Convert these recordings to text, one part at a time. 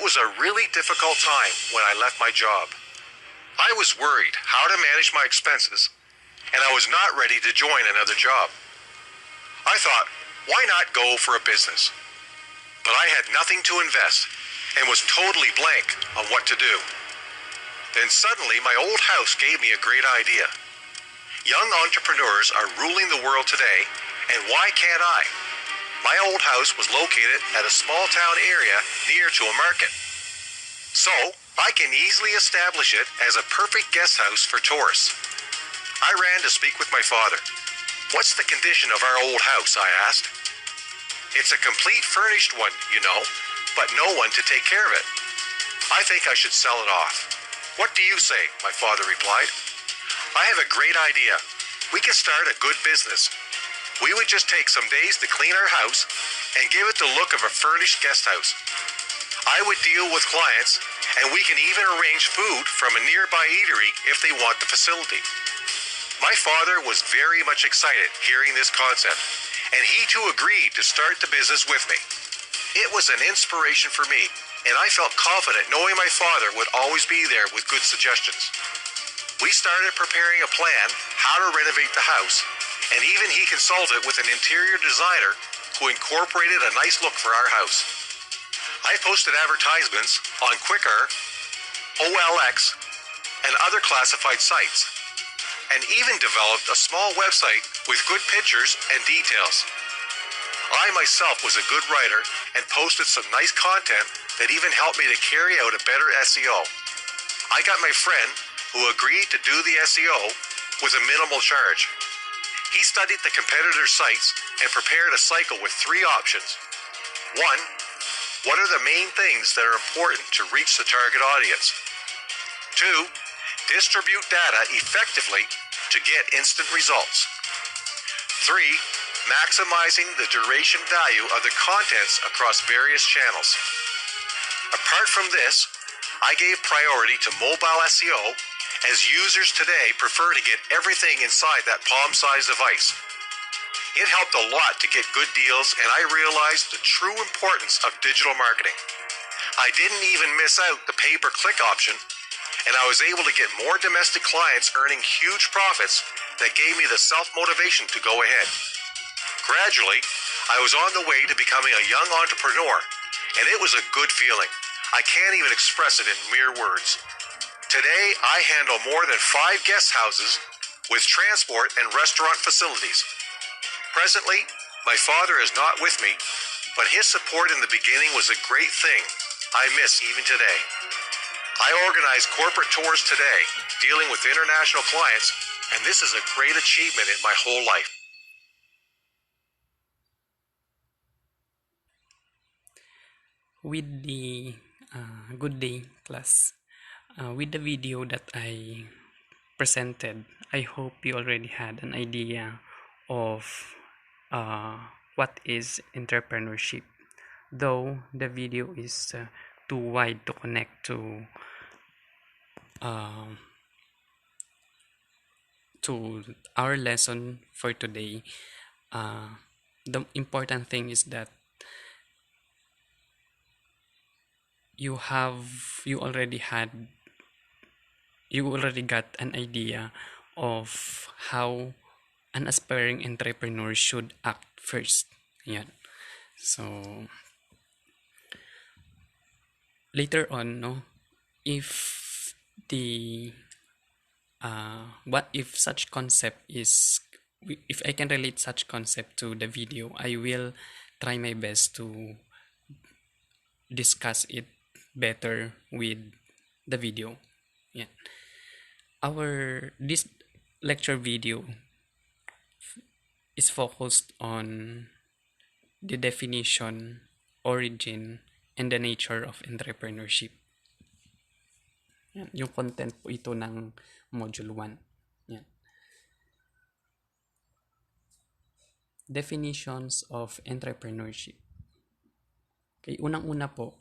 was a really difficult time when I left my job. I was worried how to manage my expenses, and I was not ready to join another job. I thought, why not go for a business? But I had nothing to invest and was totally blank on what to do. Then suddenly my old house gave me a great idea. Young entrepreneurs are ruling the world today, and why can't I? My old house was located at a small town area near to a market. So I can easily establish it as a perfect guest house for tourists. I ran to speak with my father. What's the condition of our old house? I asked. It's a complete furnished one, you know, but no one to take care of it. I think I should sell it off. What do you say? My father replied. I have a great idea. We can start a good business. We would just take some days to clean our house and give it the look of a furnished guest house. I would deal with clients, and we can even arrange food from a nearby eatery if they want the facility. My father was very much excited hearing this concept, and he too agreed to start the business with me. It was an inspiration for me, and I felt confident knowing my father would always be there with good suggestions. We started preparing a plan how to renovate the house, and even he consulted with an interior designer who incorporated a nice look for our house. I posted advertisements on Quicker, OLX, and other classified sites, and even developed a small website with good pictures and details. I myself was a good writer and posted some nice content that even helped me to carry out a better SEO. I got my friend who agreed to do the SEO with a minimal charge. He studied the competitor sites and prepared a cycle with 3 options. 1. What are the main things that are important to reach the target audience? 2. Distribute data effectively to get instant results. 3. Maximizing the duration value of the contents across various channels. Apart from this, I gave priority to mobile SEO, as users today prefer to get everything inside that palm-sized device. It helped a lot to get good deals, and I realized the true importance of digital marketing. I didn't even miss out the pay-per-click option, and I was able to get more domestic clients earning huge profits that gave me the self-motivation to go ahead. Gradually, I was on the way to becoming a young entrepreneur, and it was a good feeling. I can't even express it in mere words. Today, I handle more than 5 guest houses with transport and restaurant facilities. Presently, my father is not with me, but his support in the beginning was a great thing I miss even today. I organize corporate tours today, dealing with international clients, and this is a great achievement in my whole life. With the good day class, with the video that I presented, I hope you already had an idea of what is entrepreneurship. Though the video is too wide to connect to our lesson for today, the important thing is that you already got an idea of how an aspiring entrepreneur should act first. Yeah. So later on, no, if the what if such concept is, if I can relate such concept to the video, I will try my best to discuss it better with the video. Yeah. This lecture video is focused on the definition, origin, and the nature of entrepreneurship. Yan, yung content po ito ng module 1. Yan. Definitions of entrepreneurship. Okay, unang-una po,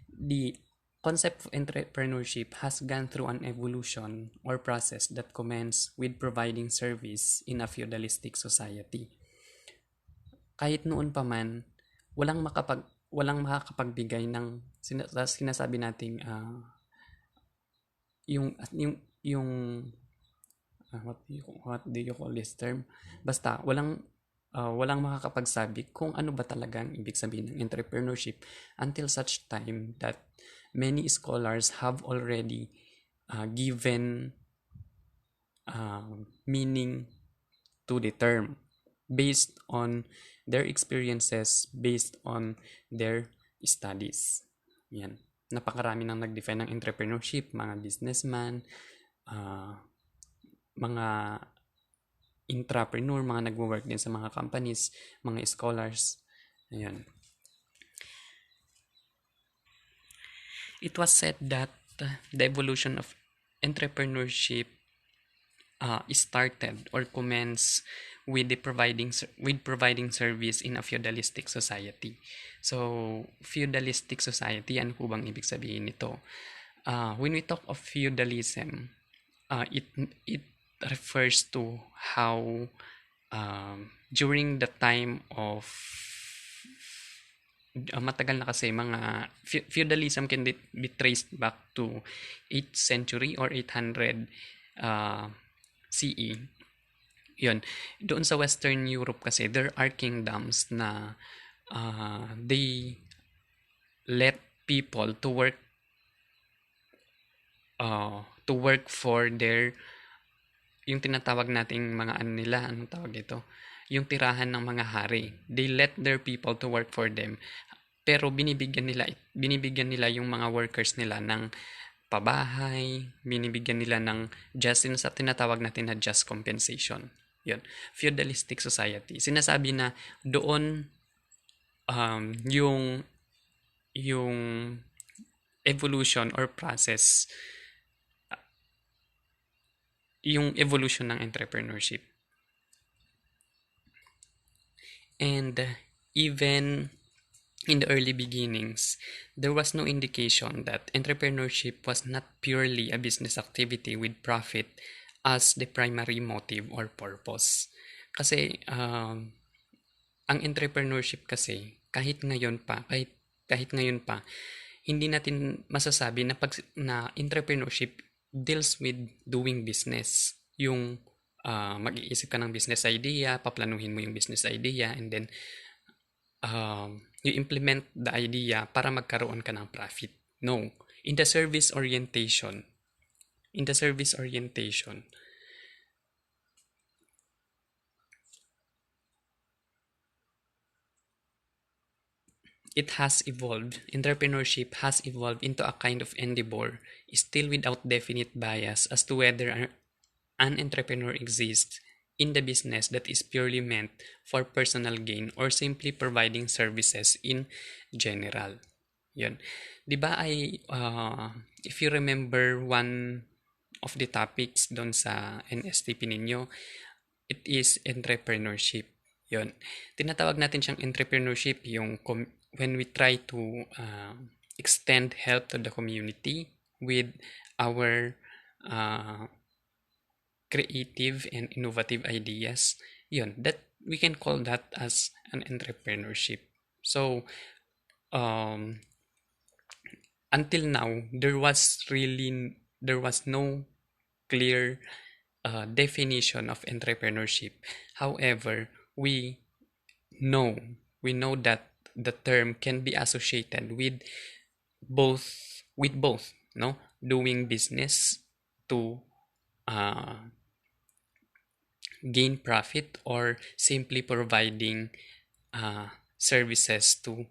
the concept of entrepreneurship has gone through an evolution or process that commenced with providing service in a feudalistic society. Kahit noon pa man, walang makakapagbigay ng sinasabi nating yung what do you call this term? Basta walang makakapagsabi kung ano ba talaga ang ibig sabihin ng entrepreneurship until such time that many scholars have already given meaning to the term based on their experiences, based on their studies. Yan. Napakarami nang nag-define ng entrepreneurship, mga businessman, mga intrapreneur, mga nagwo-work din sa mga companies, mga scholars. Ayan. It was said that the evolution of entrepreneurship started or commenced with providing service in a feudalistic society. So, feudalistic society, ano po bang ibig sabihin nito? When we talk of feudalism, it refers to how during the time of matagal na kasi mga feudalism can be traced back to 8th century or 800 CE. Yun. Doon sa Western Europe kasi, there are kingdoms na they let people to work for their yung tinatawag nating mga ano nila, anong tawag dito? Yung tirahan ng mga hari. They let their people to work for them. Pero binibigyan nila yung mga workers nila ng pabahay, binibigyan nila ng just sa tinatawag natin na just compensation. Yun. Feudalistic society. Sinasabi na doon yung evolution or process, yung evolution ng entrepreneurship. And even in the early beginnings, there was no indication that entrepreneurship was not purely a business activity with profit as the primary motive or purpose. Kasi ang entrepreneurship kasi kahit ngayon pa, hindi natin masasabi na entrepreneurship deals with doing business. Yung mag-iisip ka ng business idea, paplanuhin mo yung business idea, and then you implement the idea para magkaroon ka ng profit. No. In the service orientation, it has evolved. Entrepreneurship has evolved into a kind of endeavor, still without definite bias as to whether an entrepreneur exists in the business that is purely meant for personal gain or simply providing services in general. Yun. Diba if you remember one of the topics doon sa NSTP ninyo, it is entrepreneurship. Yun. Tinatawag natin siyang entrepreneurship yung when we try to extend help to the community with our creative and innovative ideas. Yun, that we can call that as an entrepreneurship. So, until now, there was no clear definition of entrepreneurship. However, we know that the term can be associated with both, no, doing business to gain profit or simply providing services to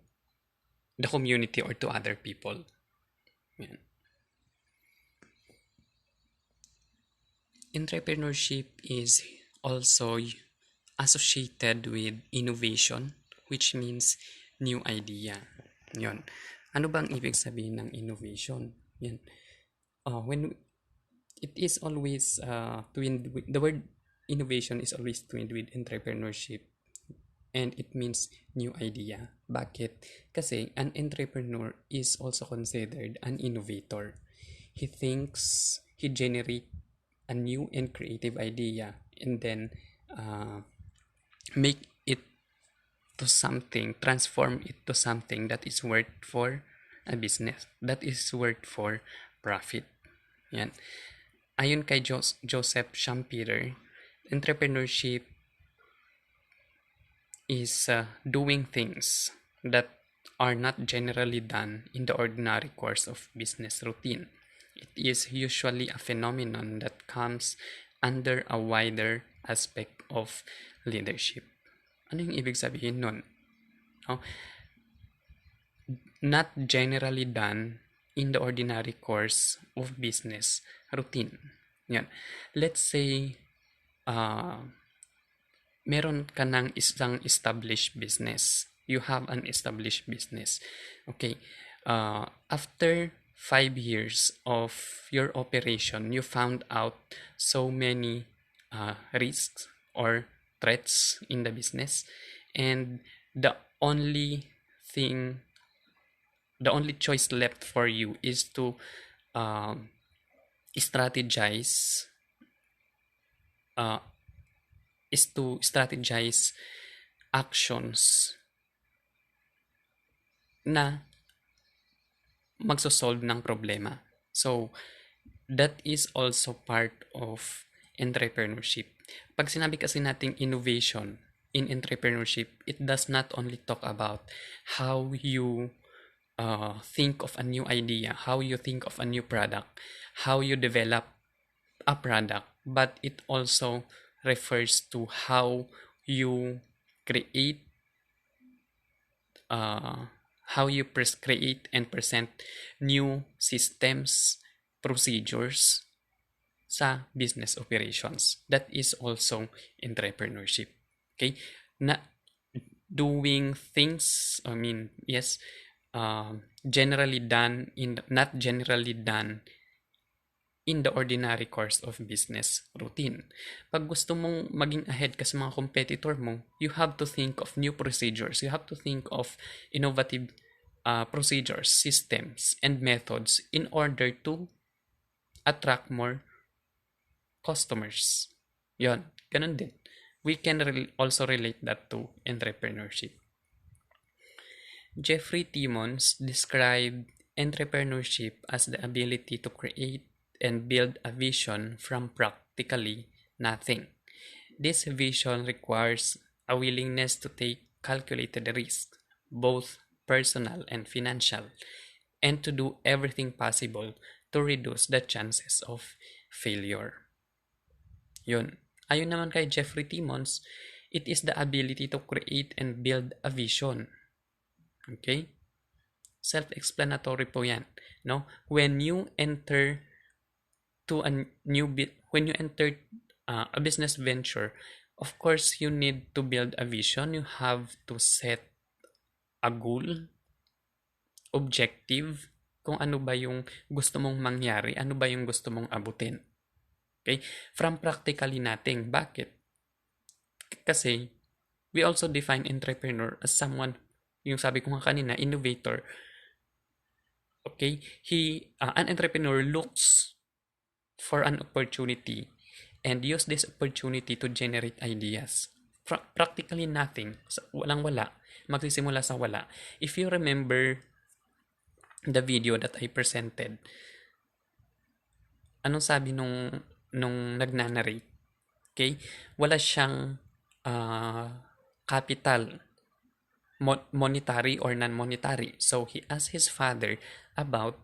the community or to other people. Yan. Entrepreneurship is also associated with innovation, which means new idea. Yon. Ano bang ibig sabihin ng innovation? Yan. When it is always twinned with the word innovation is always twinned with entrepreneurship, and it means new idea. Bakit? Kasi an entrepreneur is also considered an innovator. He generates a new and creative idea and then make it to something, transform it to something that is worth for a business, that is worth for profit. Yan. Ayon kay Joseph Schumpeter, entrepreneurship is doing things that are not generally done in the ordinary course of business routine. It is usually a phenomenon that comes under a wider aspect of leadership. Ano yung ibig sabihin nun? No? Not generally done in the ordinary course of business routine. Yan. Let's say, meron ka ng isang established business. You have an established business. Okay. After 5 years of your operation, you found out so many risks or threats in the business, and the only choice left for you is to strategize actions na magsosolve ng problema. So, that is also part of entrepreneurship. Pag sinabi kasi nating innovation in entrepreneurship, it does not only talk about how you think of a new idea, how you think of a new product, how you develop a product, but it also refers to how you create create and present new systems, procedures sa business operations. That is also entrepreneurship. Okay? Doing things, generally done not generally done in the ordinary course of business routine. Pag gusto mong maging ahead ka sa mga competitor mo, you have to think of new procedures. You have to think of innovative procedures, systems, and methods in order to attract more customers. Yon, ganun din. We can also relate that to entrepreneurship. Jeffrey Timmons described entrepreneurship as the ability to create and build a vision from practically nothing. This vision requires a willingness to take calculated risks, both personal and financial, and to do everything possible to reduce the chances of failure. Yun. Ayon naman kay Jeffrey Timmons, it is the ability to create and build a vision. Okay? Self-explanatory po yan. No? When you enter a business venture, of course, you need to build a vision. You have to set a goal, objective, kung ano ba yung gusto mong mangyari, ano ba yung gusto mong abutin. Okay? From practically natin. Bakit? Kasi, we also define entrepreneur as someone, yung sabi ko nga kanina, innovator. Okay? An entrepreneur looks for an opportunity and use this opportunity to generate ideas. Practically nothing. Walang-wala. Magsisimula sa wala. If you remember the video that I presented, anong sabi nung nagnanarrate? Okay? Wala siyang capital, monetary or non-monetary. So, he asked his father about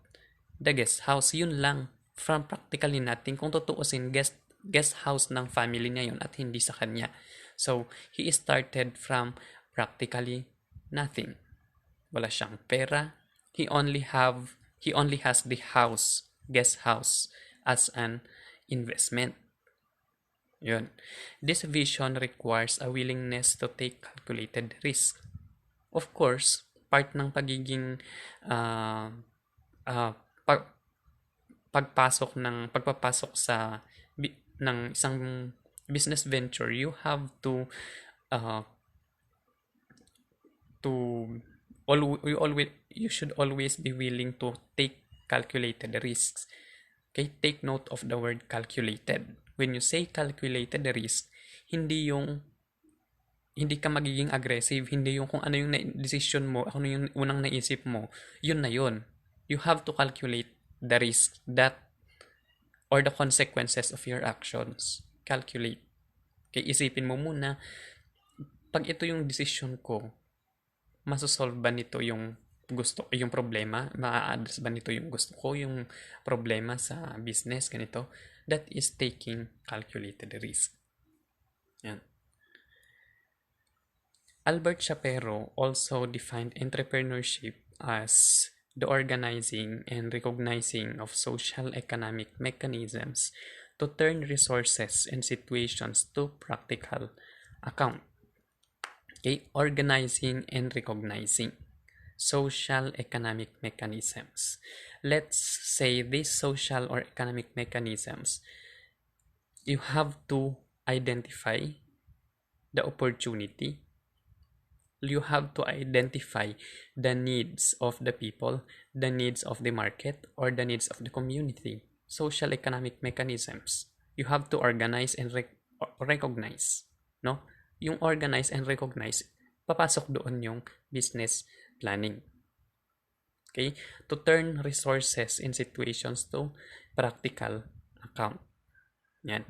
the guest house. Yun lang. From practically natin, kung tutuusin, guest house ng family niya yun at hindi sa kanya. So, he started from practically nothing. Wala siyang pera. He only has the guest house, as an investment. Yun. This vision requires a willingness to take calculated risk. Of course, part ng pagiging pagpapasok sa ng isang business venture, you have to you should always be willing to take calculated risks. Okay, take note of the word calculated. When you say calculated risk, hindi yung hindi ka magiging aggressive, hindi yung kung ano yung decision mo, ano yung unang naisip mo, yun na yun. You have to calculate the risk that or the consequences of your actions. Calculate. Kaya isipin mo muna, pag ito yung decision ko, masosolve ba nito yung yung problema? Ma-address ba nito yung gusto ko, yung problema sa business, ganito? That is taking calculated risk. Yan. Albert Shapiro also defined entrepreneurship as the organizing and recognizing of social economic mechanisms to turn resources and situations to practical account. Okay, organizing and recognizing social economic mechanisms. Let's say these social or economic mechanisms, you have to identify the opportunity. You have to identify the needs of the people, the needs of the market, or the needs of the community. Social economic mechanisms. You have to organize and recognize. No? Yung organize and recognize, papasok doon yung business planning. Okay? To turn resources in situations to practical account. Yan.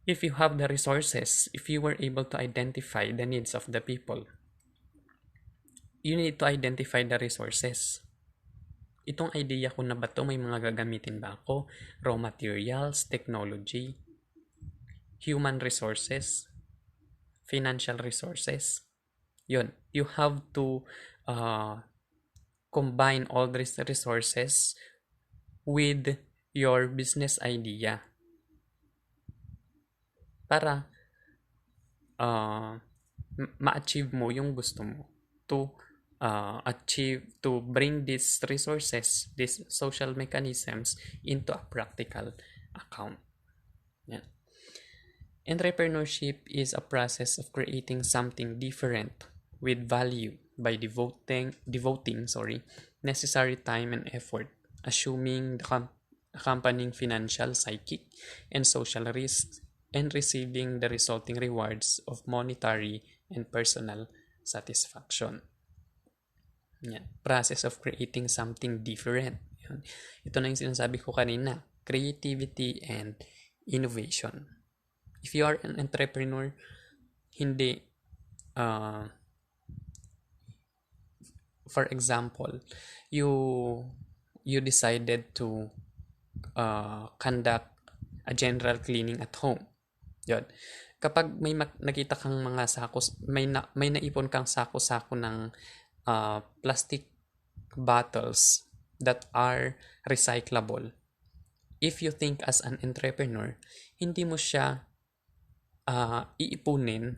If you have the resources, if you were able to identify the needs of the people, you need to identify the resources. Itong idea ko na ba to, may mga gagamitin ba ako? Raw materials, technology, human resources, financial resources. Yun. You have to combine all these resources with your business idea para ma-achieve mo yung gusto mo to bring these resources, these social mechanisms into a practical account. Yeah. Entrepreneurship is a process of creating something different with value by devoting necessary time and effort, assuming the accompanying financial, psychic, and social risks, and receiving the resulting rewards of monetary and personal satisfaction. Yan. Process of creating something different. Yan. Ito na yung sinasabi ko kanina. Creativity and innovation. If you are an entrepreneur, hindi, for example, you decided to conduct a general cleaning at home. Yun. Kapag may nakita kang mga sakos, may naipon kang sako-sako ng plastic bottles that are recyclable. If you think as an entrepreneur, hindi mo siya iipunin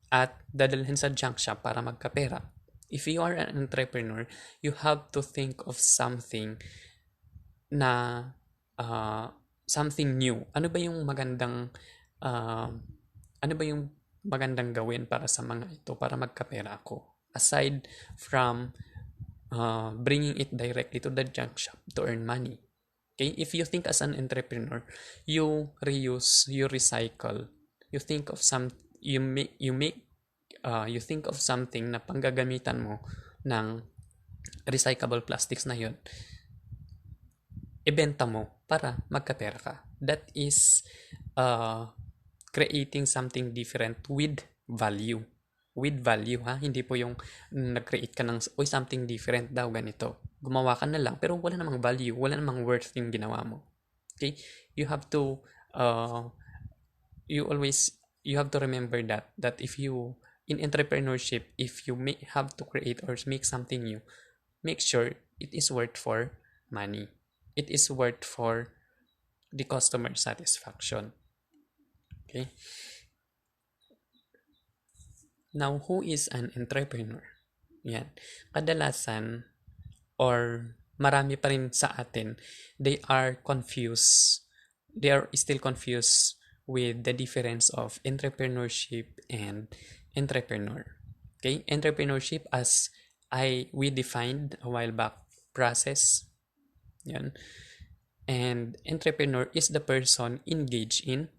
at dadalhin sa junk shop para magkapera. If you are an entrepreneur, you have to think of something na something new. Ano ba yung magandang gawin para sa mga ito para magkapera ako? Aside from bringing it directly to the junk shop to earn money. Okay? If you think as an entrepreneur, you reuse, you recycle, you think of you think of something na panggagamitan mo ng recyclable plastics na yun, ibenta mo para magkapera ka. That is creating something different with value. With value, ha? Hindi po yung nag-create ka ng something different daw, ganito. Gumawa ka na lang, pero wala namang value, wala namang worth yung ginawa mo. Okay? You have to you have to remember that if you in entrepreneurship, if you have to create or make something new, make sure it is worth for money. It is worth for the customer satisfaction. Okay? Now, who is an entrepreneur? Yan. Kadalasan, or marami pa rin sa atin, they are confused. They are still confused with the difference of entrepreneurship and entrepreneur. Okay? Entrepreneurship, as we defined a while back, process. Yan. And entrepreneur is the person engaged in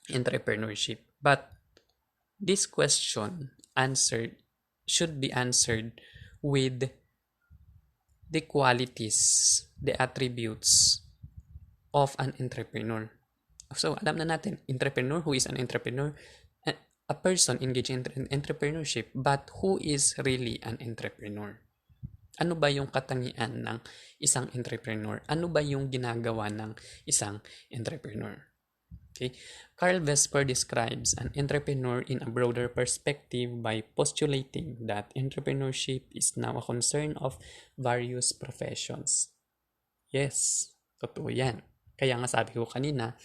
entrepreneurship. But this question should be answered with the qualities, the attributes of an entrepreneur. So, alam na natin, entrepreneur, who is an entrepreneur? A person engaged in entrepreneurship, but who is really an entrepreneur? Ano ba yung katangian ng isang entrepreneur? Ano ba yung ginagawa ng isang entrepreneur? Okay. Carl Vesper describes an entrepreneur in a broader perspective by postulating that entrepreneurship is now a concern of various professions. Yes, totoo yan. Kaya nga sabi ko kanina,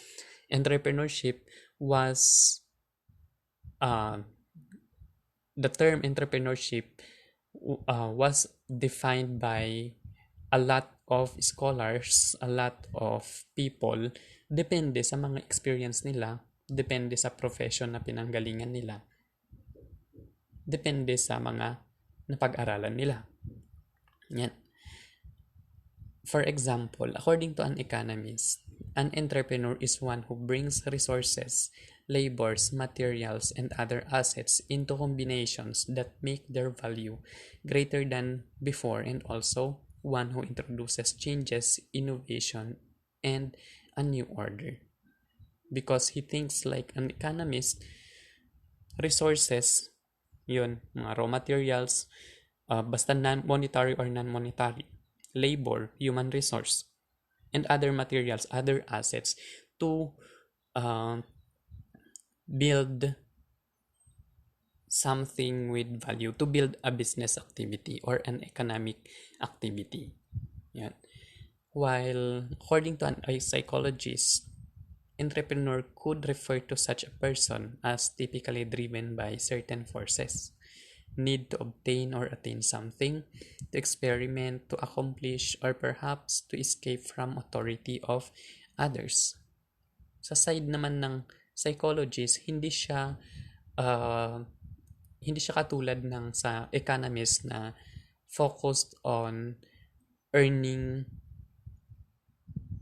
entrepreneurship was the term entrepreneurship was defined by a lot of scholars, a lot of people, depende sa mga experience nila, depende sa profession na pinanggalingan nila, depende sa mga napag-aralan nila. Yan. For example, according to an economist, an entrepreneur is one who brings resources, labors, materials, and other assets into combinations that make their value greater than before, and also one who introduces changes, innovation, and a new order. Because he thinks like an economist, resources, yun, mga raw materials, basta non-monetary or non-monetary, labor, human resource, and other materials, other assets to build something with value, to build a business activity or an economic activity. Yan. While according to a psychologist, entrepreneur could refer to such a person as typically driven by certain forces, need to obtain or attain something, to experiment, to accomplish, or perhaps to escape from authority of others. Sa side naman ng psychologist, hindi siya katulad ng sa economist na focused on earning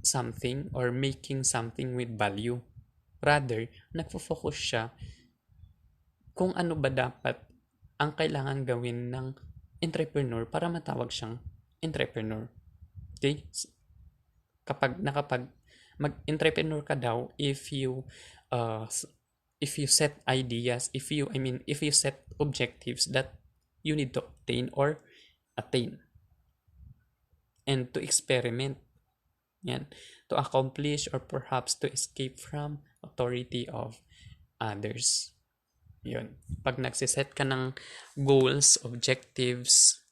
something or making something with value. Rather, nagfo-focus siya kung ano ba dapat ang kailangan gawin ng entrepreneur para matawag siyang entrepreneur. Okay? Kapag mag-entrepreneur ka daw, if you set ideas, if you set objectives that you need to obtain or attain, and to experiment, yan, to accomplish or perhaps to escape from authority of others. Yun. Pag nagsiset ka ng goals, objectives,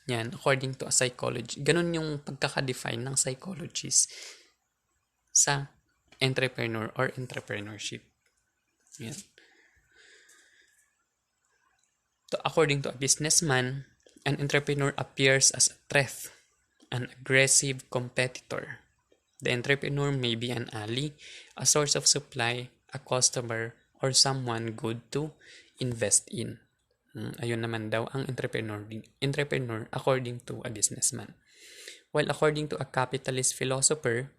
yan, according to a psychology, ganun yung pagkaka-define ng psychologist sa entrepreneur or entrepreneurship. Yan. According to a businessman, an entrepreneur appears as a threat, an aggressive competitor. The entrepreneur may be an ally, a source of supply, a customer, or someone good to invest in. Ayun naman daw ang entrepreneur according to a businessman. While according to a capitalist philosopher,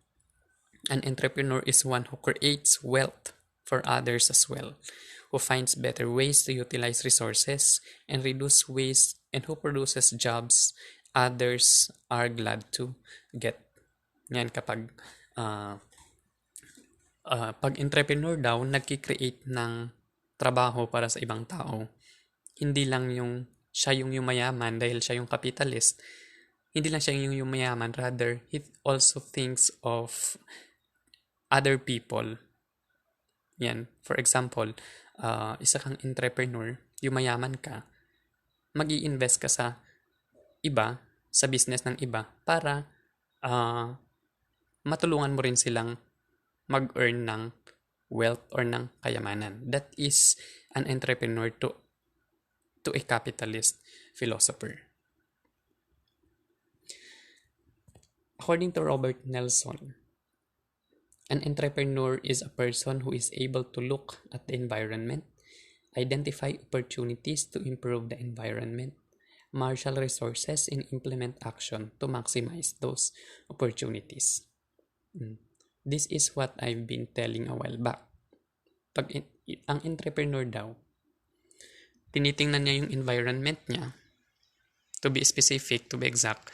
an entrepreneur is one who creates wealth for others as well, who finds better ways to utilize resources and reduce waste, and who produces jobs others are glad to get. Yan, kapag pag entrepreneur daw, nagki-create ng trabaho para sa ibang tao. Hindi lang siya yung yumayaman dahil siya yung capitalist. Hindi lang siya yung yumayaman, rather, he also thinks of other people. Yan. For example, isa kang entrepreneur, yumayaman ka, mag-i-invest ka sa iba, sa business ng iba, para matulungan mo rin silang mag-earn ng wealth or ng kayamanan. That is an entrepreneur to a capitalist philosopher. According to Robert Nelson, an entrepreneur is a person who is able to look at the environment, identify opportunities to improve the environment, marshal resources, and implement action to maximize those opportunities. This is what I've been telling a while back. Pag ang entrepreneur daw, tinitingnan niya yung environment niya, to be specific, to be exact,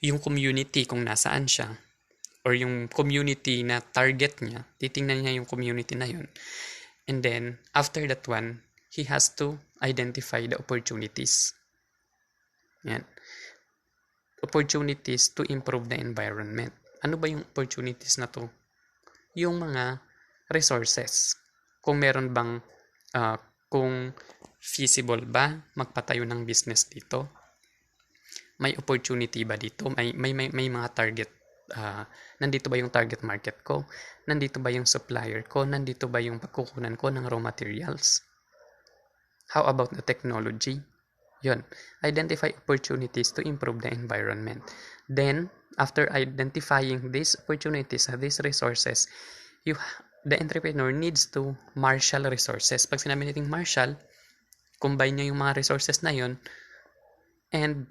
yung community kung nasaan siya, or yung community na target niya, titingnan niya yung community na yun. And then, after that one, he has to identify the opportunities. Yan. Opportunities to improve the environment. Ano ba yung opportunities na to? Yung mga resources. Kung meron bang, kung feasible ba magpatayo ng business dito? May opportunity ba dito? May mga target. Nandito ba yung target market ko? Nandito ba yung supplier ko? Nandito ba yung pagkukunan ko ng raw materials? How about the technology? Yun. Identify opportunities to improve the environment. Then, after identifying these opportunities, these resources, the entrepreneur needs to marshal resources. Pag sinabi natin marshal, combine niya yung mga resources na yun and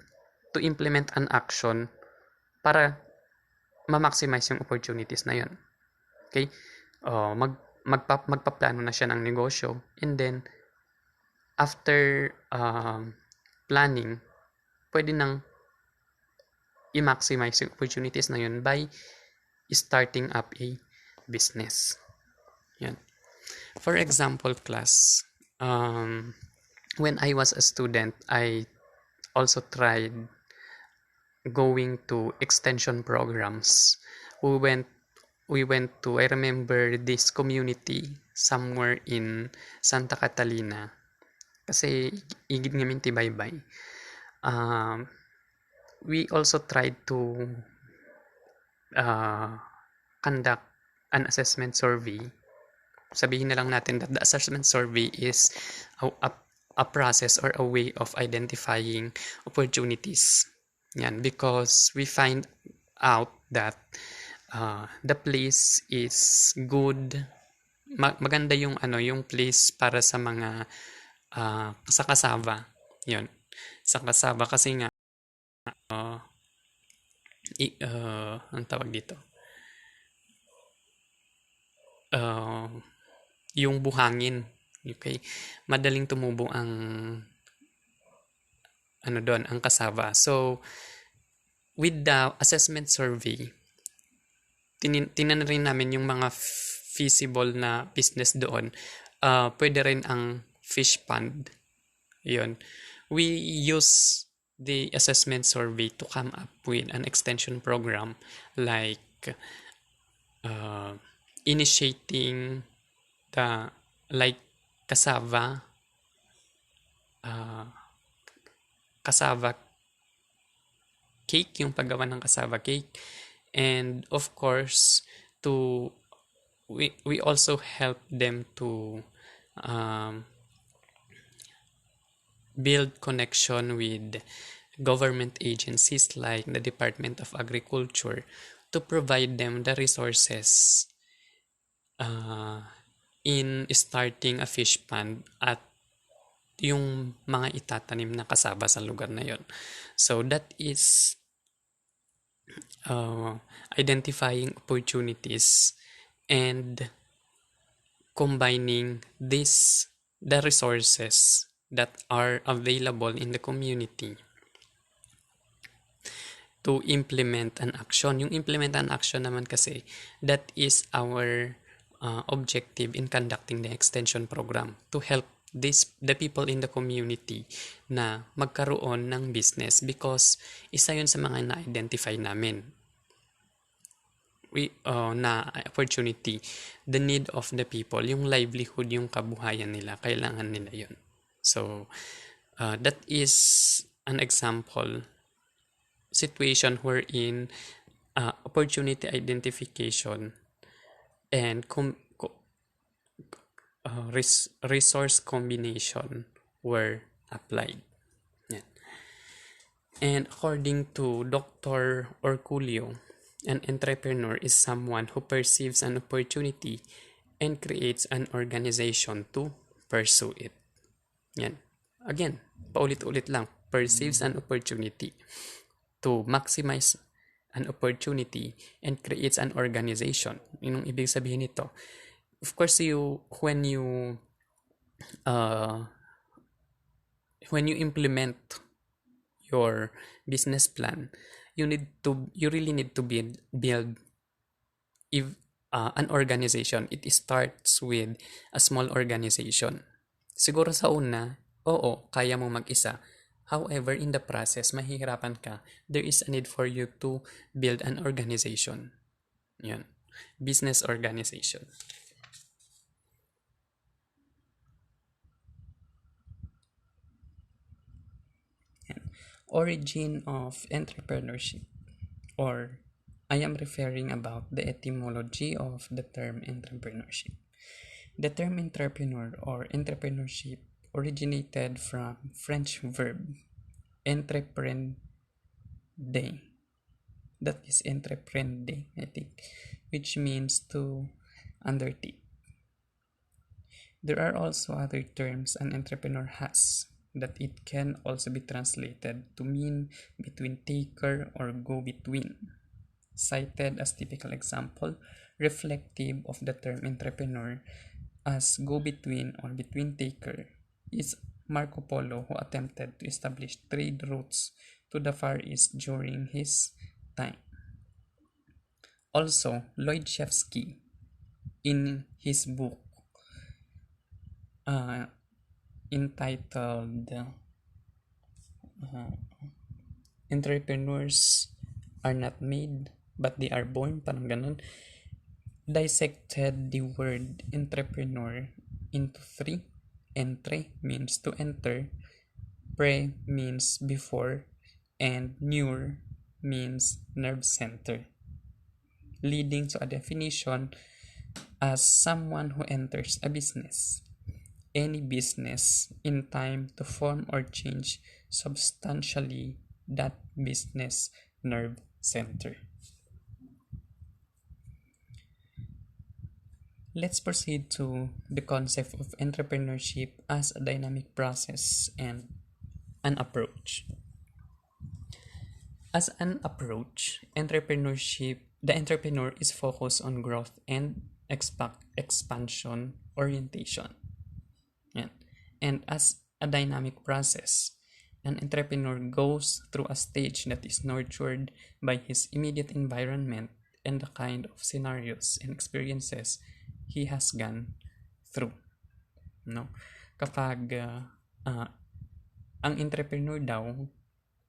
to implement an action para ma-maximize yung opportunities na yun. Okay? Magpaplano na siya ng negosyo, and then after planning, pwede nang i-maximize yung opportunities na yun by starting up a business. Yan. For example, class, when I was a student, I also tried going to extension programs. We went to, I remember this community somewhere in Santa Catalina. Kasi igid ngamin ti baybay. We also tried to conduct an assessment survey. Sabihin na lang natin that the assessment survey is a process or a way of identifying opportunities. Yan, because we find out that the place is good. Maganda yung yung place para sa mga sa kasava. Yun. Sa kasava kasi nga ang tawag dito. Yung buhangin. Okay. Madaling tumubo ang ang kasava. So, with the assessment survey, tinan rin namin yung mga feasible na business doon. Pwede rin ang fish pond. Yun. We use the assessment survey to come up with an extension program like initiating the cassava cake, yung paggawa ng cassava cake, and of course we also help them to build connection with government agencies like the Department of Agriculture to provide them the resources in starting a fish pond at yung mga itatanim na kasaba sa lugar na yon. So that is identifying opportunities and combining the resources that are available in the community to implement an action. Yung implement an action naman kasi, that is our objective in conducting the extension program, to help the people in the community na magkaroon ng business, because isa yun sa mga na-identify namin na opportunity, the need of the people, yung livelihood, yung kabuhayan nila, kailangan nila yun. So that is an example situation wherein opportunity identification and resource combination were applied. Yeah. And according to Dr. Orculio, an entrepreneur is someone who perceives an opportunity and creates an organization to pursue it. Yan. Again, paulit-ulit lang. Perceives an opportunity to maximize an opportunity and creates an organization. Yun ang ibig sabihin nito. of course, uh, when you implement your business plan, you really need to build if an organization. It starts with a small organization. Siguro sa una, oo, kaya mo mag-isa. However, in the process, mahihirapan ka. There is a need for you to build an organization. Yan. Business organization. Yan. Origin of entrepreneurship, or I am referring about the etymology of the term entrepreneurship. The term entrepreneur or entrepreneurship originated from French verb entreprendre, that is entreprendre, I think, which means to undertake. There are also other terms an entrepreneur has that it can also be translated to mean between taker or go between. Cited as typical example reflective of the term entrepreneur as go between or between taker is Marco Polo, who attempted to establish trade routes to the Far East during his time. Also, Lloyd Shevsky, in his book entitled Entrepreneurs Are Not Made But They Are Born, parang ganun, dissected the word entrepreneur into three. Entre means to enter, pre means before, and neur means nerve center, leading to a definition as someone who enters a business, any business, in time to form or change substantially that business nerve center. Let's proceed to the concept of entrepreneurship as a dynamic process and an approach. As an approach, the entrepreneur is focused on growth and expansion orientation. And as a dynamic process, an entrepreneur goes through a stage that is nurtured by his immediate environment and the kind of scenarios and experiences he has gone through. No? Kapag ang entrepreneur daw,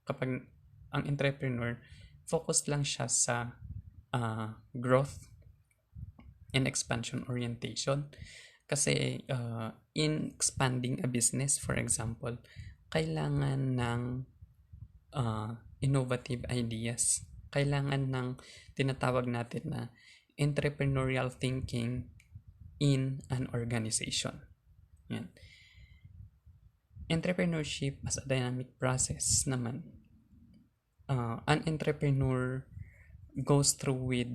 kapag ang entrepreneur, focused lang siya sa growth and expansion orientation. Kasi in expanding a business, for example, kailangan ng innovative ideas. Kailangan ng tinatawag natin na entrepreneurial thinking in an organization. Yan. Entrepreneurship as a dynamic process naman. An entrepreneur goes through with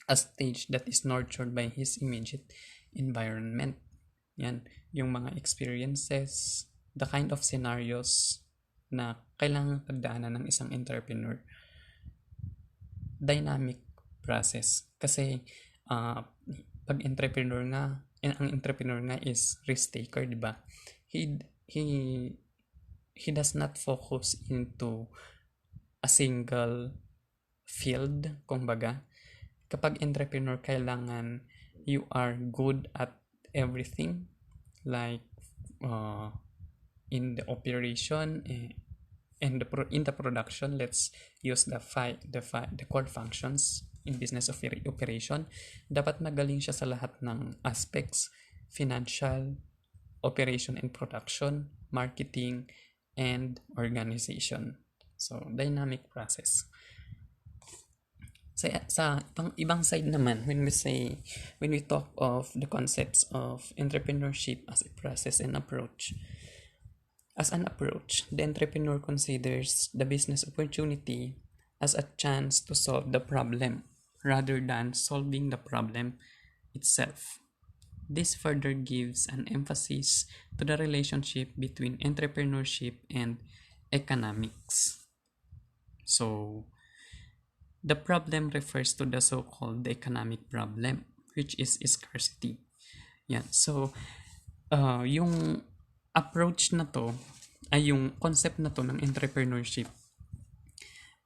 a stage that is nurtured by his immediate environment. Yan, yung mga experiences, the kind of scenarios na kailangan pagdaanan ng isang entrepreneur. Dynamic process. Kasi pag entrepreneur nga, ang entrepreneur nga is risk taker, di ba? He does not focus into a single field, kumbaga. Kapag entrepreneur, kailangan you are good at everything, like in the operation and in the production. Let's use the core functions in business operation. Dapat magaling siya sa lahat ng aspects: financial, operation and production, marketing, and organization. So, dynamic process. Sa ibang side naman, when we talk of the concepts of entrepreneurship as a process and approach, as an approach, the entrepreneur considers the business opportunity as a chance to solve the problem rather than solving the problem itself. This further gives an emphasis to the relationship between entrepreneurship and economics. So, The problem refers to the so-called economic problem, which is scarcity. Yan. So, yung approach na to, ay yung concept na to ng entrepreneurship,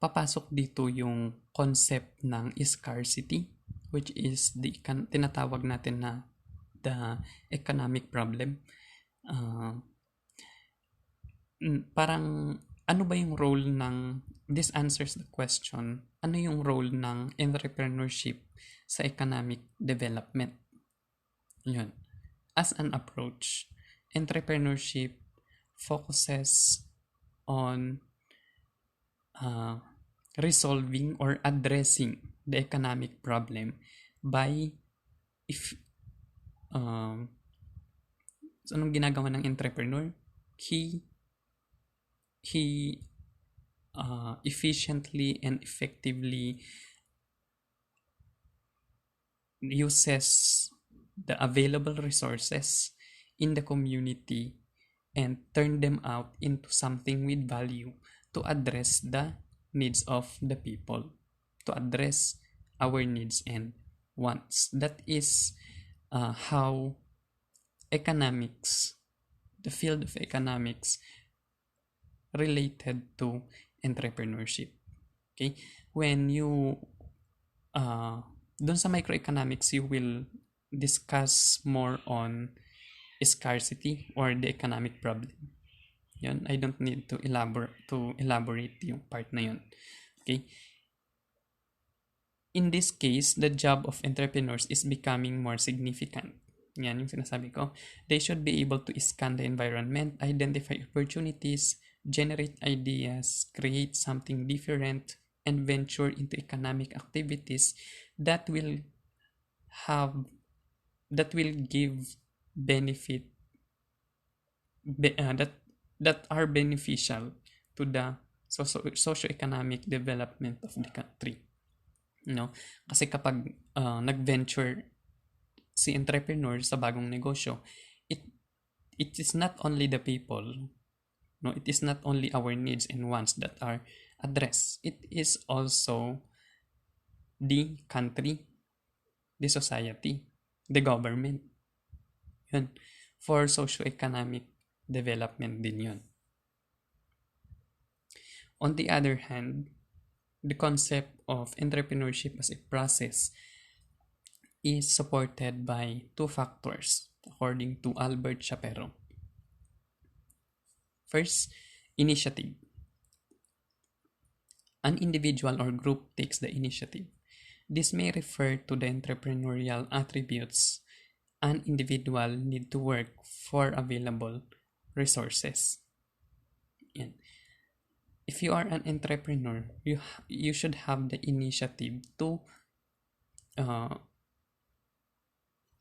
papasok dito yung concept ng scarcity, which is tinatawag natin na the economic problem. Parang ano ba yung role ng, this answers the question, ano yung role ng entrepreneurship sa economic development? Yun. As an approach, entrepreneurship focuses on resolving or addressing the economic problem by so anong ginagawa ng entrepreneur? He efficiently and effectively uses the available resources in the community and turn them out into something with value to address the needs of the people, to address our needs and wants. That is how economics, the field of economics, related to entrepreneurship. Okay? When you dun sa microeconomics, you will discuss more on scarcity or the economic problem. Yun, I don't need to elaborate yung part na yun. Okay? In this case, the job of entrepreneurs is becoming more significant. Yan yung sinasabi ko. They should be able to scan the environment, identify opportunities, generate ideas, create something different, and venture into economic activities that will give benefit that are beneficial to the socio-economic development of the country. Kasi kapag nag-venture si entrepreneur sa bagong negosyo, it is not only the people, it is not only our needs and wants that are addressed. It is also the country, the society, the government. Yun. For socio-economic development din yun. On the other hand, the concept of entrepreneurship as a process is supported by two factors, according to Albert Shapiro. First, initiative. An individual or group takes the initiative. This may refer to the entrepreneurial attributes an individual need to work for available resources. Yan. If you are an entrepreneur, you should have the initiative to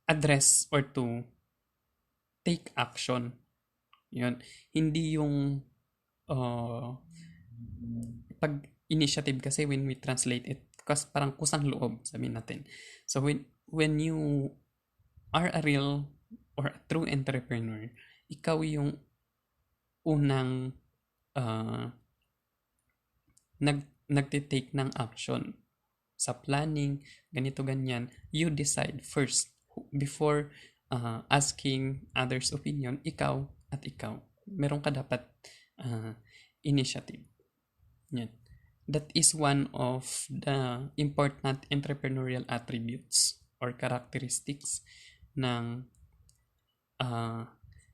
address or to take action. Yun. Hindi yung pag initiative kasi when we translate it, kasi parang kusang loob, sabihin natin. So when you are a real or a true entrepreneur, ikaw yung unang nagtitake ng action sa planning, ganito ganyan. You decide first before asking others' opinion. Ikaw meron ka dapat initiative. Yan. That is one of the important entrepreneurial attributes or characteristics ng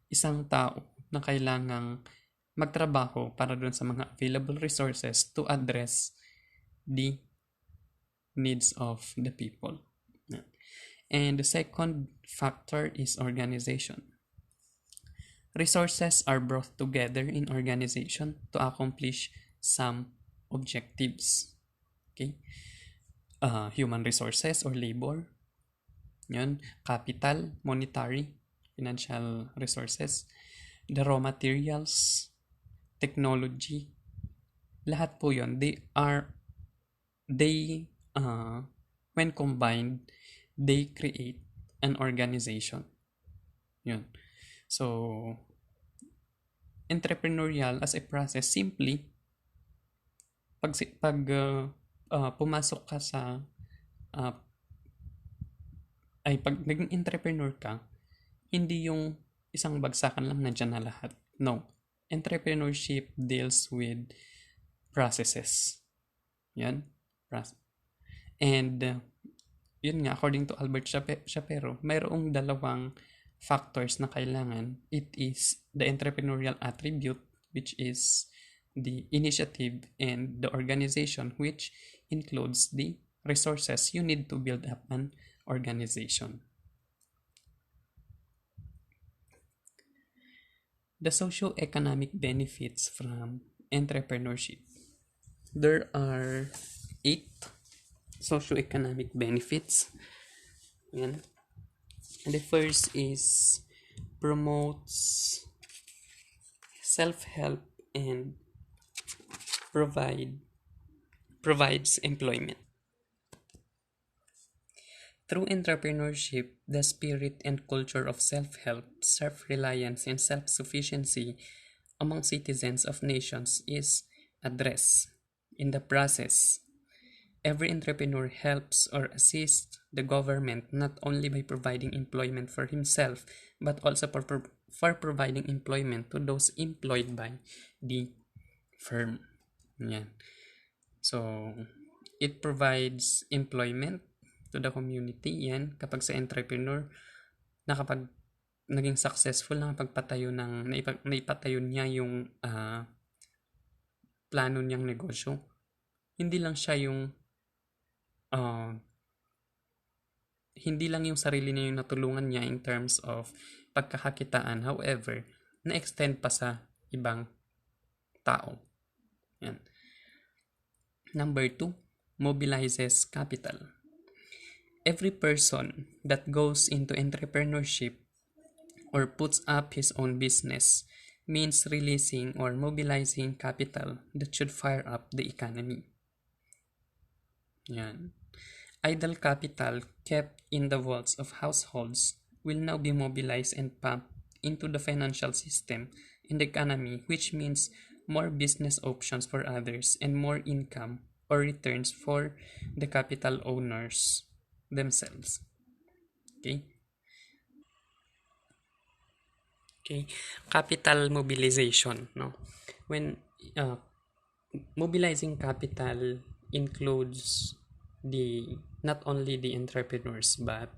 isang tao na kailangang magtrabaho para doon sa mga available resources to address the needs of the people. And the second factor is organization. Resources are brought together in organization to accomplish some objectives. Okay? Human resources or labor. Yun. Capital, monetary, financial resources. The raw materials, technology. Lahat po yun. When combined, they create an organization. Yun. So, entrepreneurial as a process, simply, pag pumasok ka sa uh, pag naging entrepreneur ka, hindi yung isang bagsakan lang nandiyan na lahat. No. Entrepreneurship deals with processes. Yan. And yun nga, according to Albert Shapiro, mayroong dalawang factors na kailangan. It is the entrepreneurial attribute, which is the initiative, and the organization, which includes the resources you need to build up an organization. The socio-economic benefits from entrepreneurship. There are 8 socio-economic benefits. Yan. And the first is promotes self-help and provides employment. Through entrepreneurship, the spirit and culture of self-help, self-reliance, and self-sufficiency among citizens of nations is addressed. In the process, every entrepreneur helps or assists the government not only by providing employment for himself, but also for providing employment to those employed by the firm. Yan. So, it provides employment to the community. Yan, kapag sa entrepreneur, na kapag naging successful na naipatayo niya yung plano niyang negosyo, hindi lang yung sarili niya yung natulungan niya in terms of pagkakakitaan. However, na-extend pa sa ibang tao. Yan. Number 2, mobilizes capital. Every person that goes into entrepreneurship or puts up his own business means releasing or mobilizing capital that should fire up the economy. Yan. Idle capital kept in the vaults of households will now be mobilized and pumped into the financial system in the economy, which means more business options for others and more income or returns for the capital owners themselves. Okay? Capital mobilization, no? When mobilizing capital includes not only the entrepreneurs but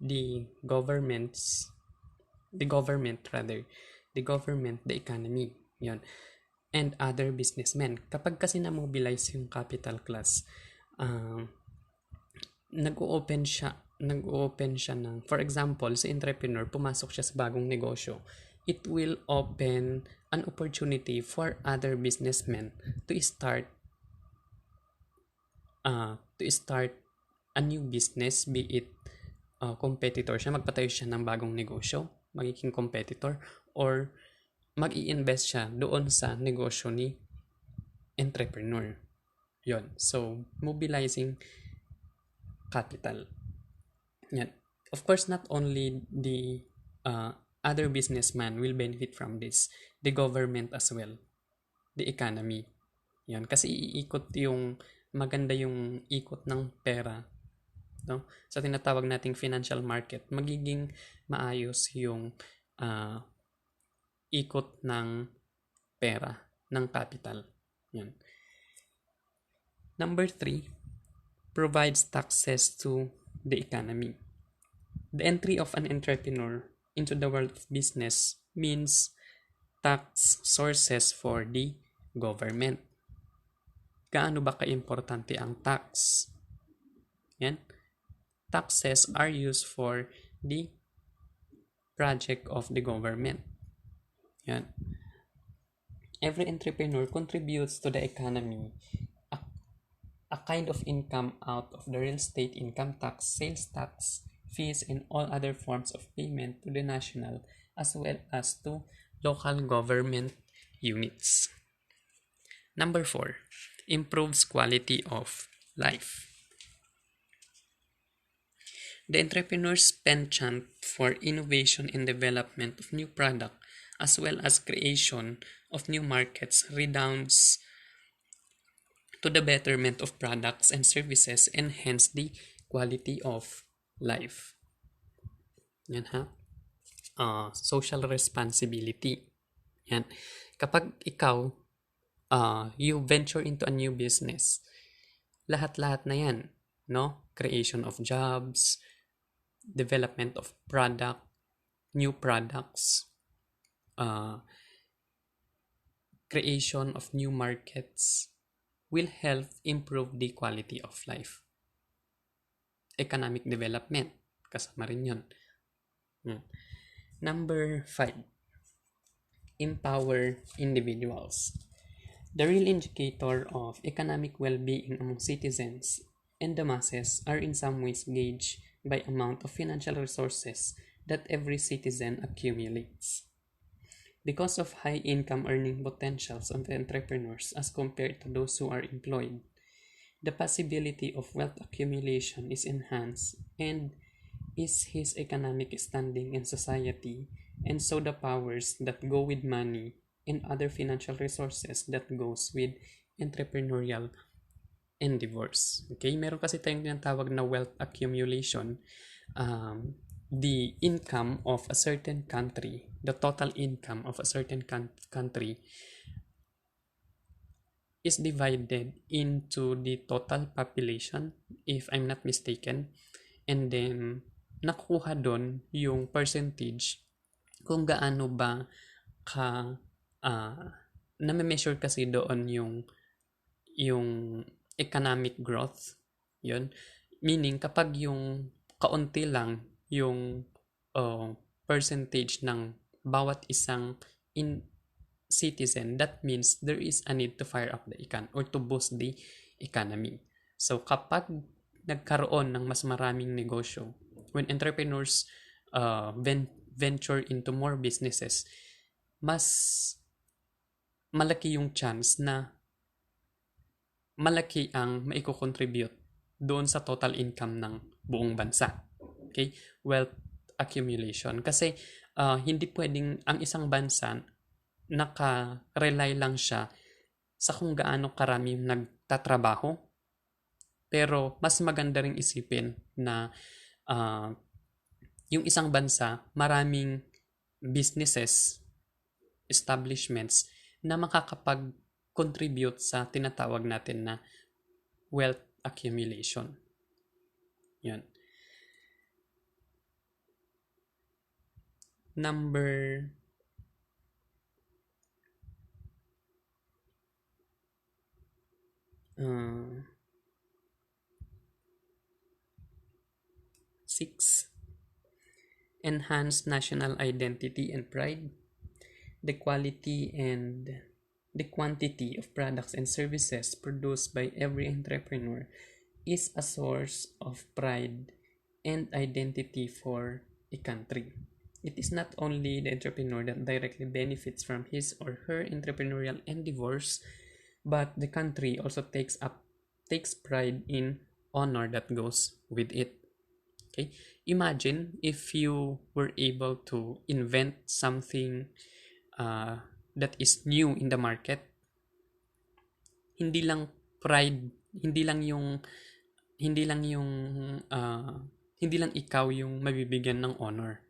the government, the economy, yon, and other businessmen. Kapag kasi na-mobilize yung capital class, nag-o-open siya ng, for example, sa entrepreneur, pumasok siya sa bagong negosyo, it will open an opportunity for other businessmen to start a new business, be it competitor siya, magpatayo siya ng bagong negosyo, magiging competitor, or mag-i-invest siya doon sa negosyo ni entrepreneur. Yon. So, mobilizing capital. Yan. Of course, not only the other businessman will benefit from this, the government as well, the economy. Yan. Kasi maganda yung ikot ng pera, no? Sa tinatawag nating financial market, magiging maayos yung ikot ng pera, ng capital. Yan. Number 3, provides taxes to the economy. The entry of an entrepreneur into the world of business means tax sources for the government. Gaano ba ka-importante ang tax? Yan. Taxes are used for the project of the government. Yan. Every entrepreneur contributes to the economy a kind of income out of the real estate income tax, sales tax, fees, and all other forms of payment to the national as well as to local government units. Number 4, improves quality of life. The entrepreneur's penchant for innovation and development of new product as well as creation of new markets redounds to the betterment of products and services and hence the quality of life. Yan ha. Social responsibility. Yan. Kapag ikaw, you venture into a new business, lahat-lahat na yan, no? Creation of jobs, development of product, new products, creation of new markets will help improve the quality of life. Economic development, kasama rin yun. Number 5, empower individuals. The real indicator of economic well-being among citizens and the masses are in some ways gauged by amount of financial resources that every citizen accumulates. Because of high income earning potentials of the entrepreneurs as compared to those who are employed, the possibility of wealth accumulation is enhanced and is his economic standing in society, and so the powers that go with money and other financial resources that goes with entrepreneurial endeavors. Okay, meron kasi tayong tinatawag na wealth accumulation. The income of a certain country, the total income of a certain country is divided into the total population, if I'm not mistaken, and then nakukuha doon yung percentage kung gaano ba ka na-measure kasi doon yung economic growth. Yun. Meaning, kapag yung kaunti lang yung percentage ng bawat isang citizen, that means there is a need to fire up the or to boost the economy. So, kapag nagkaroon ng mas maraming negosyo, when entrepreneurs venture into more businesses, mas malaki yung chance na malaki ang maiko-contribute doon sa total income ng buong bansa. Okay? Wealth accumulation. Kasi hindi pwedeng ang isang bansa naka-rely lang siya sa kung gaano karami nagtatrabaho. Pero mas maganda ring isipin na yung isang bansa, maraming businesses, establishments na makakapag-contribute sa tinatawag natin na wealth accumulation. Yun. Number 6, enhance national identity and pride. The quality and the quantity of products and services produced by every entrepreneur is a source of pride and identity for a country. It is not only the entrepreneur that directly benefits from his or her entrepreneurial endeavors, but the country also takes pride in honor that goes with it. Okay? Imagine if you were able to invent something that is new in the market. Hindi lang pride, hindi lang ikaw yung mabibigyan ng honor.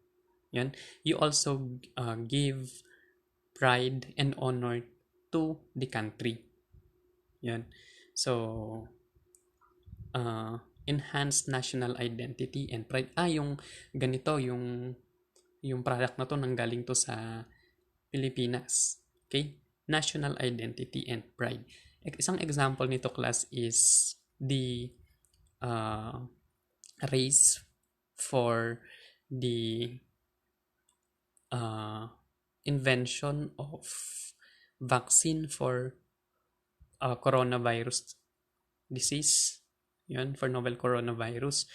Yan. You also give pride and honor to the country. Yan. So enhance national identity and pride. Yung ganito, yung product na to nanggaling to sa Pilipinas. Okay? National identity and pride. Isang example nito, class, is the race for the invention of vaccine for coronavirus disease. Yun, for novel coronavirus.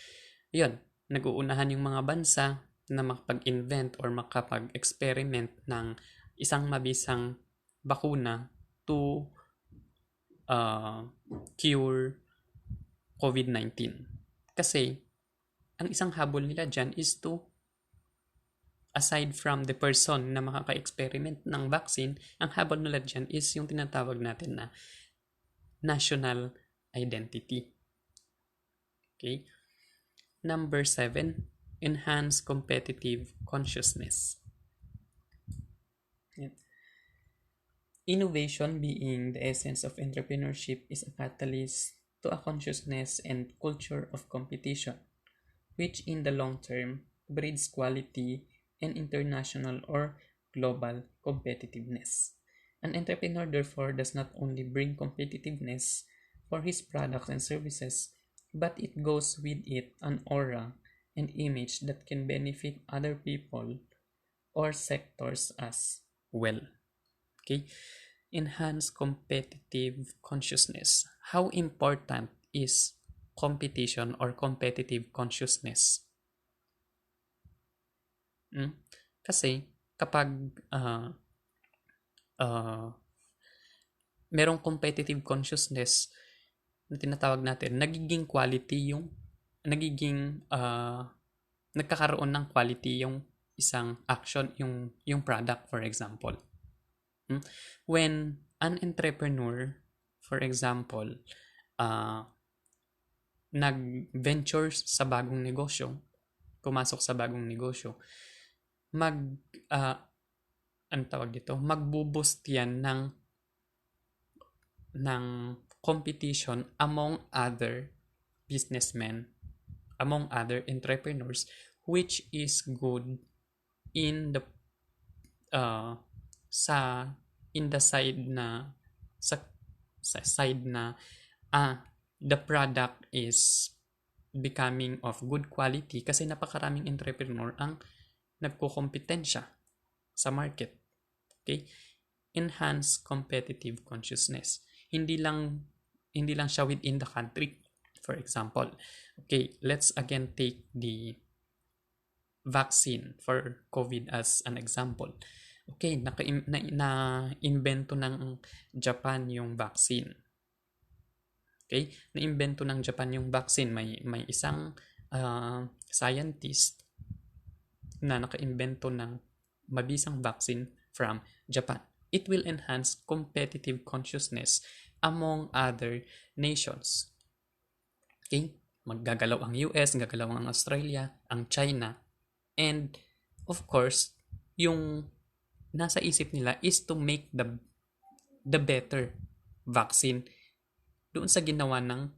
Yun, nag-uunahan yung mga bansa na makapag-invent or makapag-experiment ng isang mabisang bakuna to cure COVID-19. Kasi, ang isang habol nila dyan is to, aside from the person na makaka-experiment ng vaccine, ang habol nila dyan is yung tinatawag natin na national identity. Okay. Number 7, enhance competitive consciousness. Yan. Innovation, being the essence of entrepreneurship, is a catalyst to a consciousness and culture of competition, which in the long term breeds quality and international or global competitiveness. An entrepreneur, therefore, does not only bring competitiveness for his products and services, but it goes with it an aura and image that can benefit other people or sectors as well. Okay? Enhance competitive consciousness. How important is competition or competitive consciousness? Kasi kapag uh, merong competitive consciousness na tinatawag natin, nagiging quality yung nagiging nagkakaroon ng quality yung isang action, yung product, for example. When an entrepreneur, for example, nag-venture sa bagong negosyo, pumasok sa bagong negosyo, ano tawag dito, magbuboost yan ng competition among other businessmen, among other entrepreneurs, which is good in the sa in the side na sa side na the product is becoming of good quality kasi napakaraming entrepreneur ang nagkukompetensya sa market. Okay? Enhance competitive consciousness. Hindi lang siya within the country. For example, okay, let's again take the vaccine for COVID as an example. Okay, na-invento ng Japan yung vaccine. Okay, na-invento ng Japan yung vaccine. May isang scientist na naka-invento ng mabisang vaccine from Japan. It will enhance competitive consciousness among other nations. Okay? Maggagalaw ang US, gagalaw ang Australia, ang China, and of course, yung nasa isip nila is to make the better vaccine doon sa ginawa ng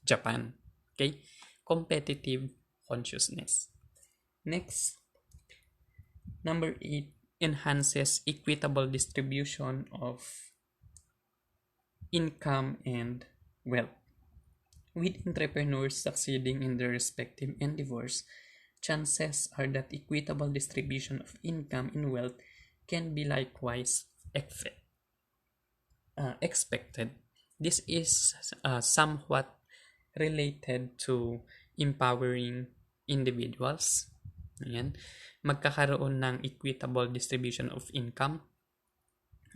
Japan. Okay? Competitive consciousness. Next, number 8, enhances equitable distribution of income and wealth. With entrepreneurs succeeding in their respective endeavors, chances are that equitable distribution of income and wealth can be likewise expected. This is somewhat related to empowering individuals. Ayan. Magkakaroon ng equitable distribution of income.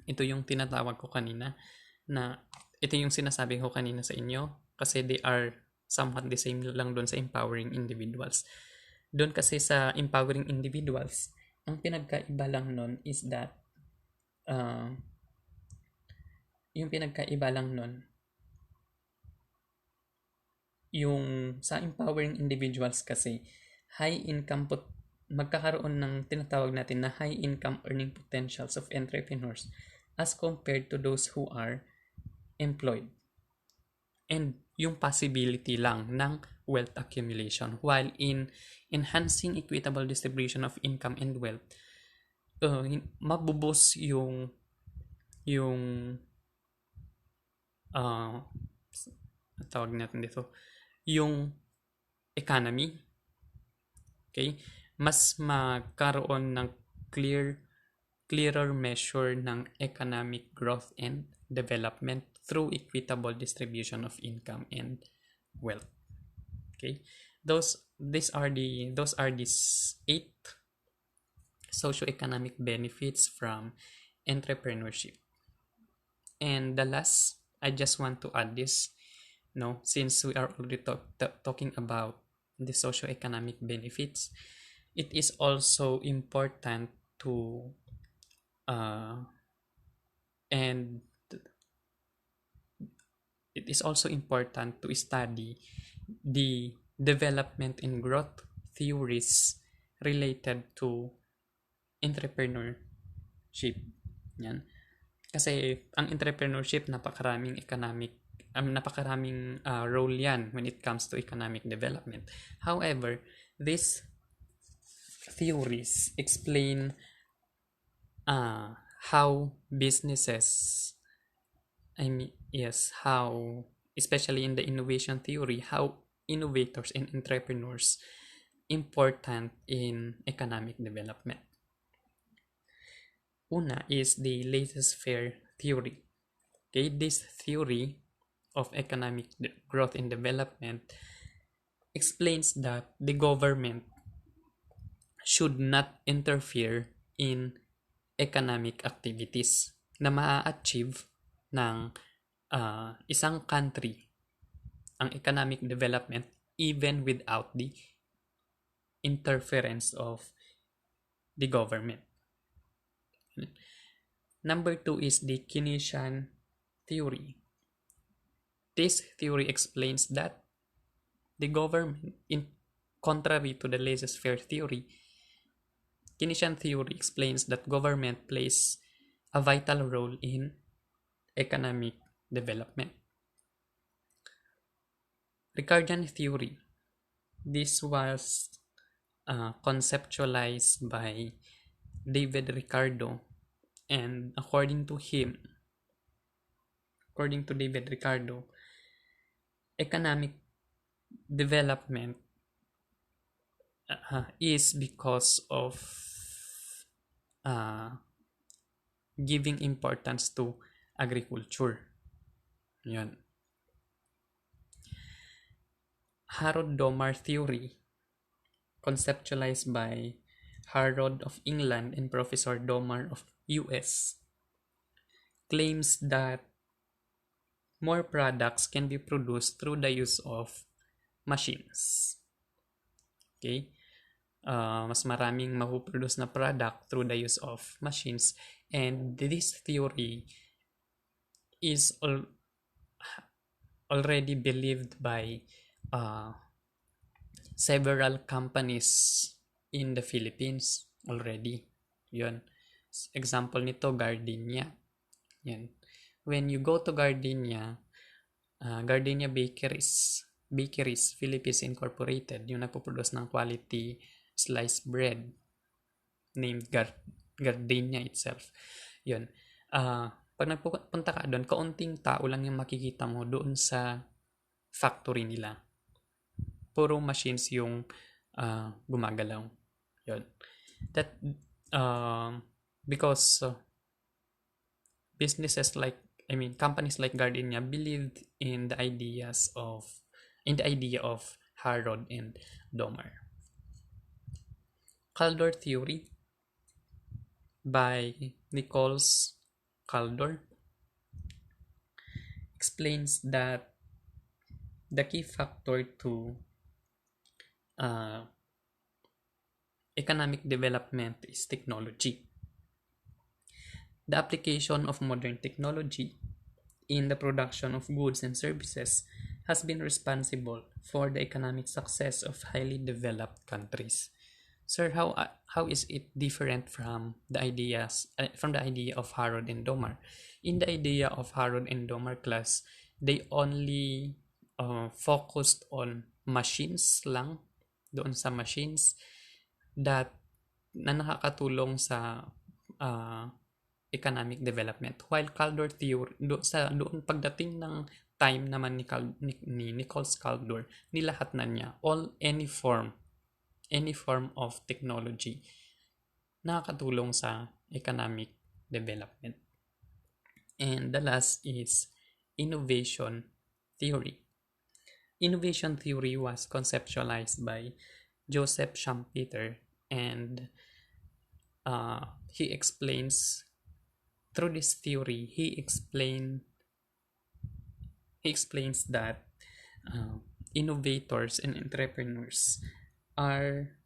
Ito yung tinatawag ko kanina na ito yung sinasabi ko kanina sa inyo kasi they are somewhat the same lang doon sa empowering individuals. Doon kasi sa empowering individuals, ang pinagkaiba lang nun is that yung sa empowering individuals kasi high income magkakaroon ng tinatawag natin na high income earning potentials of entrepreneurs as compared to those who are employed. And yung possibility lang ng wealth accumulation, while in enhancing equitable distribution of income and wealth, mabubos yung tawag natin dito, yung economy. Okay? Mas magkaroon ng clearer measure ng economic growth and development through equitable distribution of income and wealth. Okay? Those are the 8 socioeconomic benefits from entrepreneurship. And the last, I just want to add this, since we are already talking about the socioeconomic benefits, it is also important to and it is also important to study the development and growth theories related to entrepreneurship. Yan. Kasi ang entrepreneurship, napakaraming role yan when it comes to economic development. However, these theories explain how businesses, how, especially in the innovation theory, how innovators and entrepreneurs important in economic development. Una is the laissez-faire theory. Okay, this theory of economic growth and development explains that the government should not interfere in economic activities na maa-achieve ng isang country ang economic development even without the interference of the government. Number 2 is the Keynesian theory. This theory explains that the government, in contrary to the laissez-faire theory, Keynesian theory explains that government plays a vital role in economic development. Ricardian theory. This was conceptualized by David Ricardo, and according to David Ricardo, economic development is because of giving importance to agriculture. Yan. Harrod-Domar theory, conceptualized by Harrod of England and Professor Domar of US, claims that more products can be produced through the use of machines. Okay? Mas maraming mapuproduce na product through the use of machines, and this theory is already believed by several companies in the Philippines already. Yun. Example nito, Gardenia. Yan. When you go to Gardenia, Gardenia Bakeries Philippines Incorporated, yung nagpo-produce ng quality sliced bread named Gardenia itself. Yun. Pag nagpunta ka doon, kaunting tao lang yung makikita mo doon sa factory nila. Puro machines yung gumagalaw. Yun. That because companies like Gardenia believed in the idea of Harrod and Domar. Kaldor theory by Nicholas Kaldor explains that the key factor to economic development is technology. The application of modern technology in the production of goods and services has been responsible for the economic success of highly developed countries. Sir, how is it different from the idea of Harrod and Domar? In the idea of Harrod and Domar class, they only focused on machines lang, doon sa machines na nakakatulong sa economic development. While Kaldor theory, doon pagdating ng time naman ni Nicholas Kaldor, nilahat na niya any form of technology nakakatulong sa economic development. And the last is innovation theory. Innovation theory was conceptualized by Joseph Schumpeter, and he explains through this theory, he explains that innovators and entrepreneurs are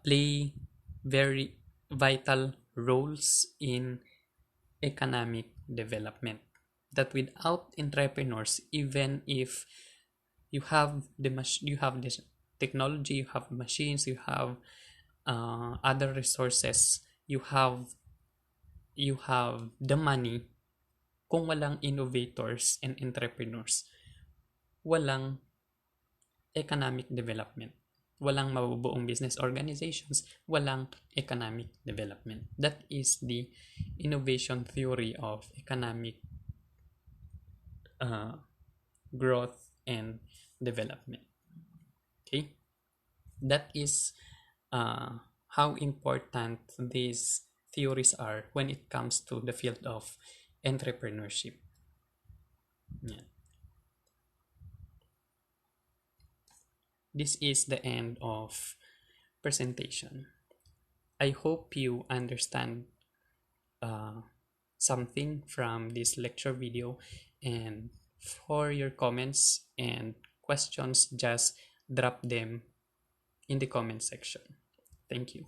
play very vital roles in economic development. that without entrepreneurs, even if you have you have this technology, you have machines, you have other resources, you have the money, kung walang innovators and entrepreneurs, walang economic development. Walang mabubuong business organizations, walang economic development. That is the innovation theory of economic growth and development. Okay, that is how important these theories are when it comes to the field of entrepreneurship. Yeah. This is the end of presentation. I hope you understand something from this lecture video, and for your comments and questions, just drop them in the comment section. Thank you.